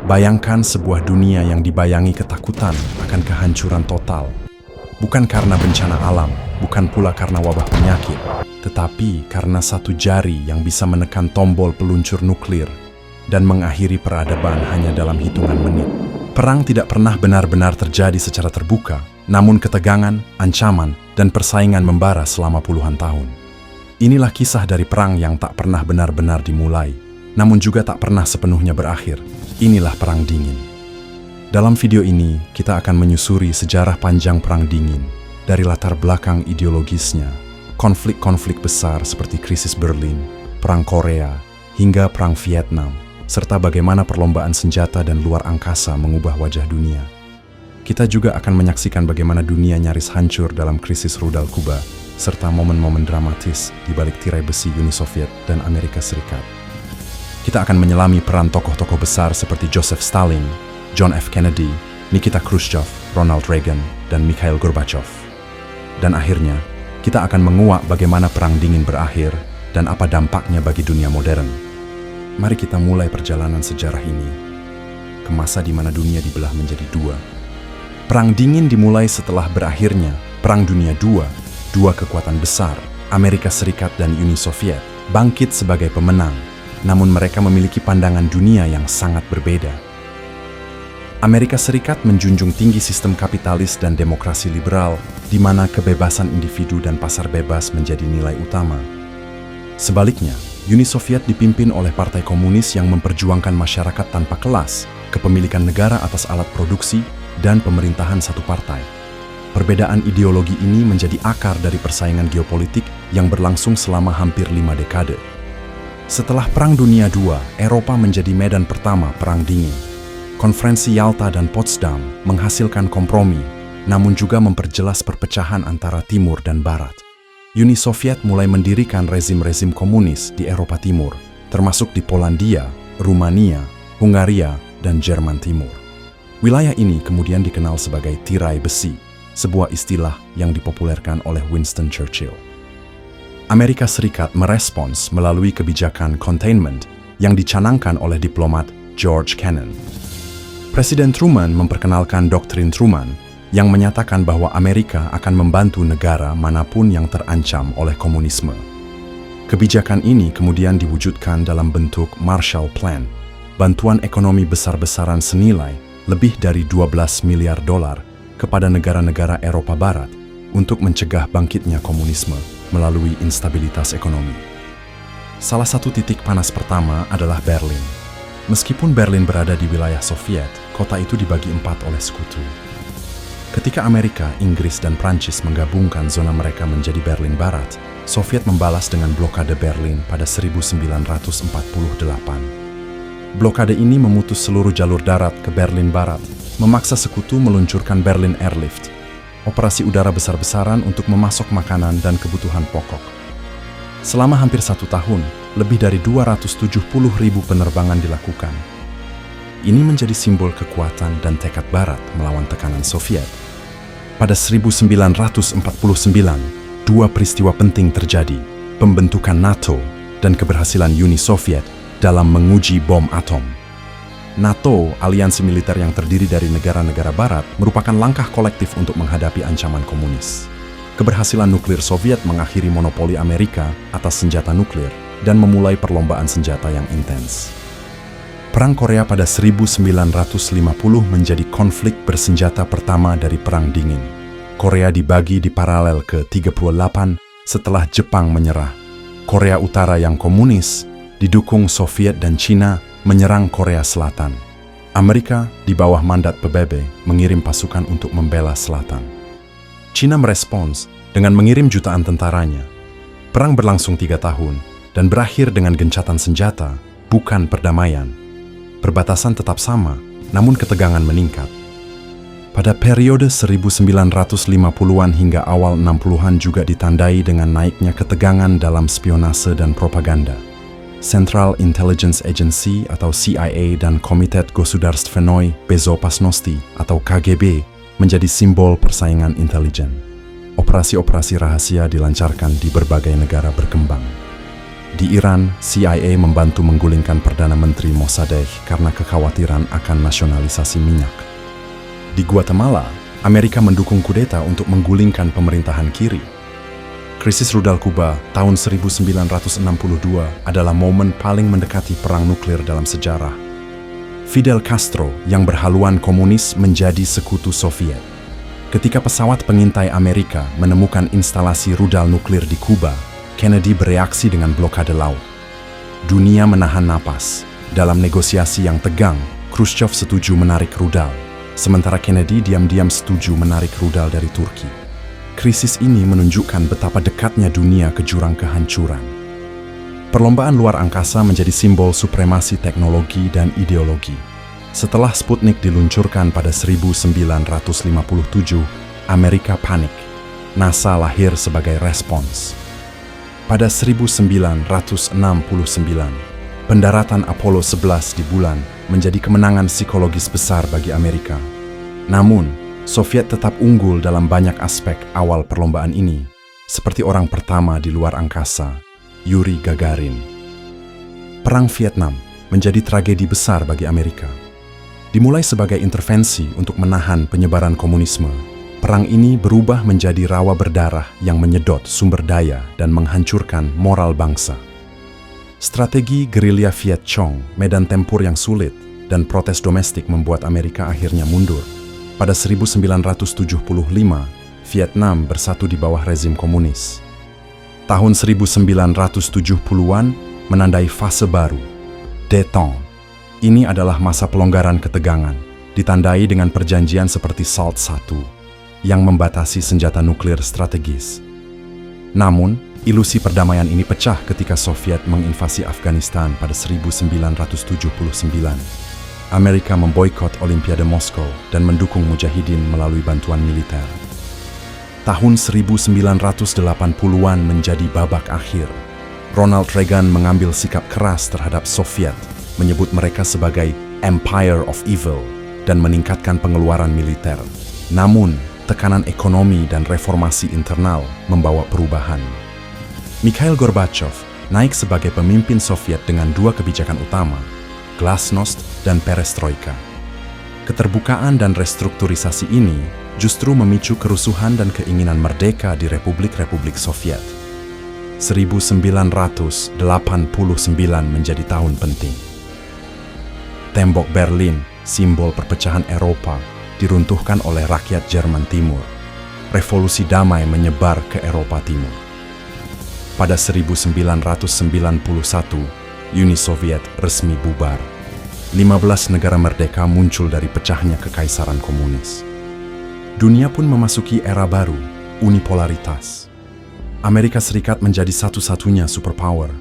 Bayangkan sebuah dunia yang dibayangi ketakutan akan kehancuran total. Bukan karena bencana alam, bukan pula karena wabah penyakit, tetapi karena satu jari yang bisa menekan tombol peluncur nuklir dan mengakhiri peradaban hanya dalam hitungan menit. Perang tidak pernah benar-benar terjadi secara terbuka, namun ketegangan, ancaman, dan persaingan membara selama puluhan tahun. Inilah kisah dari perang yang tak pernah benar-benar dimulai, namun juga tak pernah sepenuhnya berakhir. Inilah Perang Dingin. Dalam video ini, kita akan menyusuri sejarah panjang Perang Dingin, dari latar belakang ideologisnya, konflik-konflik besar seperti krisis Berlin, Perang Korea, hingga Perang Vietnam, serta bagaimana perlombaan senjata dan luar angkasa mengubah wajah dunia. Kita juga akan menyaksikan bagaimana dunia nyaris hancur dalam krisis rudal Kuba, serta momen-momen dramatis di balik tirai besi Uni Soviet dan Amerika Serikat. Kita akan menyelami peran tokoh-tokoh besar seperti Joseph Stalin, John F. Kennedy, Nikita Khrushchev, Ronald Reagan, dan Mikhail Gorbachev. Dan akhirnya, kita akan menguak bagaimana Perang Dingin berakhir dan apa dampaknya bagi dunia modern. Mari kita mulai perjalanan sejarah ini ke masa di mana dunia dibelah menjadi dua. Perang Dingin dimulai setelah berakhirnya Perang Dunia II. Dua kekuatan besar, Amerika Serikat dan Uni Soviet, bangkit sebagai pemenang. Namun mereka memiliki pandangan dunia yang sangat berbeda. Amerika Serikat menjunjung tinggi sistem kapitalis dan demokrasi liberal, di mana kebebasan individu dan pasar bebas menjadi nilai utama. Sebaliknya, Uni Soviet dipimpin oleh partai komunis yang memperjuangkan masyarakat tanpa kelas, kepemilikan negara atas alat produksi, dan pemerintahan satu partai. Perbedaan ideologi ini menjadi akar dari persaingan geopolitik yang berlangsung selama hampir 5 dekade. Setelah Perang Dunia II, Eropa menjadi medan pertama Perang Dingin. Konferensi Yalta dan Potsdam menghasilkan kompromi, namun juga memperjelas perpecahan antara Timur dan Barat. Uni Soviet mulai mendirikan rezim-rezim komunis di Eropa Timur, termasuk di Polandia, Rumania, Hungaria, dan Jerman Timur. Wilayah ini kemudian dikenal sebagai tirai besi, sebuah istilah yang dipopulerkan oleh Winston Churchill. Amerika Serikat merespons melalui kebijakan containment yang dicanangkan oleh diplomat George Kennan. Presiden Truman memperkenalkan doktrin Truman yang menyatakan bahwa Amerika akan membantu negara manapun yang terancam oleh komunisme. Kebijakan ini kemudian diwujudkan dalam bentuk Marshall Plan, bantuan ekonomi besar-besaran senilai lebih dari 12 miliar dolar kepada negara-negara Eropa Barat untuk mencegah bangkitnya komunisme melalui instabilitas ekonomi. Salah satu titik panas pertama adalah Berlin. Meskipun Berlin berada di wilayah Soviet, kota itu dibagi 4 oleh sekutu. Ketika Amerika, Inggris, dan Prancis menggabungkan zona mereka menjadi Berlin Barat, Soviet membalas dengan blokade Berlin pada 1948. Blokade ini memutus seluruh jalur darat ke Berlin Barat, memaksa sekutu meluncurkan Berlin Airlift, operasi udara besar-besaran untuk memasok makanan dan kebutuhan pokok. Selama hampir 1 tahun, lebih dari 270.000 penerbangan dilakukan. Ini menjadi simbol kekuatan dan tekad Barat melawan tekanan Soviet. Pada 1949, 2 peristiwa penting terjadi, pembentukan NATO dan keberhasilan Uni Soviet dalam menguji bom atom. NATO, aliansi militer yang terdiri dari negara-negara Barat, merupakan langkah kolektif untuk menghadapi ancaman komunis. Keberhasilan nuklir Soviet mengakhiri monopoli Amerika atas senjata nuklir dan memulai perlombaan senjata yang intens. Perang Korea pada 1950 menjadi konflik bersenjata pertama dari Perang Dingin. Korea dibagi di paralel ke-38 setelah Jepang menyerah. Korea Utara yang komunis, didukung Soviet dan Cina, menyerang Korea Selatan. Amerika, di bawah mandat PBB, mengirim pasukan untuk membela Selatan. Cina merespons dengan mengirim jutaan tentaranya. Perang berlangsung 3 tahun dan berakhir dengan gencatan senjata, bukan perdamaian. Perbatasan tetap sama, namun ketegangan meningkat. Pada periode 1950-an hingga awal 60-an juga ditandai dengan naiknya ketegangan dalam spionase dan propaganda. Central Intelligence Agency atau CIA dan Komitet Gosudarstvenoi Bezopasnosti atau KGB menjadi simbol persaingan intelijen. Operasi-operasi rahasia dilancarkan di berbagai negara berkembang. Di Iran, CIA membantu menggulingkan Perdana Menteri Mossadegh karena kekhawatiran akan nasionalisasi minyak. Di Guatemala, Amerika mendukung kudeta untuk menggulingkan pemerintahan kiri. Krisis rudal Kuba tahun 1962 adalah momen paling mendekati perang nuklir dalam sejarah. Fidel Castro yang berhaluan komunis menjadi sekutu Soviet. Ketika pesawat pengintai Amerika menemukan instalasi rudal nuklir di Kuba, Kennedy bereaksi dengan blokade laut. Dunia menahan napas. Dalam negosiasi yang tegang, Khrushchev setuju menarik rudal, sementara Kennedy diam-diam setuju menarik rudal dari Turki. Krisis ini menunjukkan betapa dekatnya dunia ke jurang kehancuran. Perlombaan luar angkasa menjadi simbol supremasi teknologi dan ideologi. Setelah Sputnik diluncurkan pada 1957, Amerika panik. NASA lahir sebagai respons. Pada 1969, pendaratan Apollo 11 di bulan menjadi kemenangan psikologis besar bagi Amerika. Namun, Soviet tetap unggul dalam banyak aspek awal perlombaan ini, seperti orang pertama di luar angkasa, Yuri Gagarin. Perang Vietnam menjadi tragedi besar bagi Amerika. Dimulai sebagai intervensi untuk menahan penyebaran komunisme, perang ini berubah menjadi rawa berdarah yang menyedot sumber daya dan menghancurkan moral bangsa. Strategi gerilya Viet Cong, medan tempur yang sulit, dan protes domestik membuat Amerika akhirnya mundur. Pada 1975, Vietnam bersatu di bawah rezim komunis. Tahun 1970-an menandai fase baru, détente. Ini adalah masa pelonggaran ketegangan, ditandai dengan perjanjian seperti SALT I, yang membatasi senjata nuklir strategis. Namun, ilusi perdamaian ini pecah ketika Soviet menginvasi Afghanistan pada 1979. Amerika memboikot Olimpiade Moskow dan mendukung Mujahidin melalui bantuan militer. Tahun 1980-an menjadi babak akhir. Ronald Reagan mengambil sikap keras terhadap Soviet, menyebut mereka sebagai Empire of Evil dan meningkatkan pengeluaran militer. Namun, tekanan ekonomi dan reformasi internal membawa perubahan. Mikhail Gorbachev naik sebagai pemimpin Soviet dengan dua kebijakan utama, Glasnost dan Perestroika. Keterbukaan dan restrukturisasi ini justru memicu kerusuhan dan keinginan merdeka di Republik-Republik Soviet. 1989 menjadi tahun penting. Tembok Berlin, simbol perpecahan Eropa, diruntuhkan oleh rakyat Jerman Timur. Revolusi damai menyebar ke Eropa Timur. Pada 1991, Uni Soviet resmi bubar. 15 negara merdeka muncul dari pecahnya kekaisaran komunis. Dunia pun memasuki era baru, unipolaritas. Amerika Serikat menjadi satu-satunya superpower.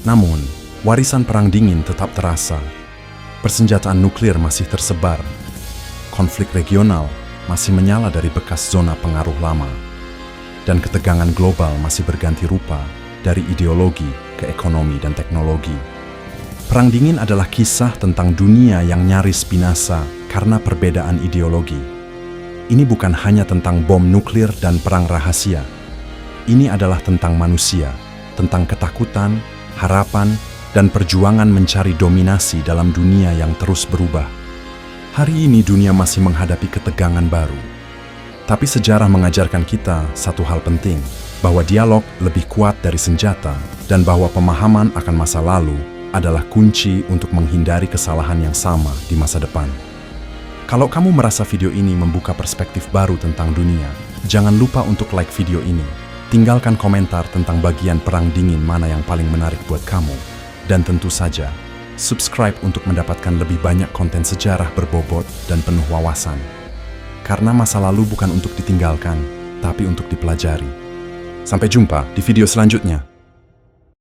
Namun, warisan perang dingin tetap terasa. Persenjataan nuklir masih tersebar. Konflik regional masih menyala dari bekas zona pengaruh lama. Dan ketegangan global masih berganti rupa dari ideologi ke ekonomi dan teknologi. Perang dingin adalah kisah tentang dunia yang nyaris binasa karena perbedaan ideologi. Ini bukan hanya tentang bom nuklir dan perang rahasia. Ini adalah tentang manusia, tentang ketakutan, harapan, dan perjuangan mencari dominasi dalam dunia yang terus berubah. Hari ini dunia masih menghadapi ketegangan baru. Tapi sejarah mengajarkan kita satu hal penting, bahwa dialog lebih kuat dari senjata dan bahwa pemahaman akan masa lalu adalah kunci untuk menghindari kesalahan yang sama di masa depan. Kalau kamu merasa video ini membuka perspektif baru tentang dunia, jangan lupa untuk like video ini. Tinggalkan komentar tentang bagian perang dingin mana yang paling menarik buat kamu. Dan tentu saja, subscribe untuk mendapatkan lebih banyak konten sejarah berbobot dan penuh wawasan. Karena masa lalu bukan untuk ditinggalkan, tapi untuk dipelajari. Sampai jumpa di video selanjutnya.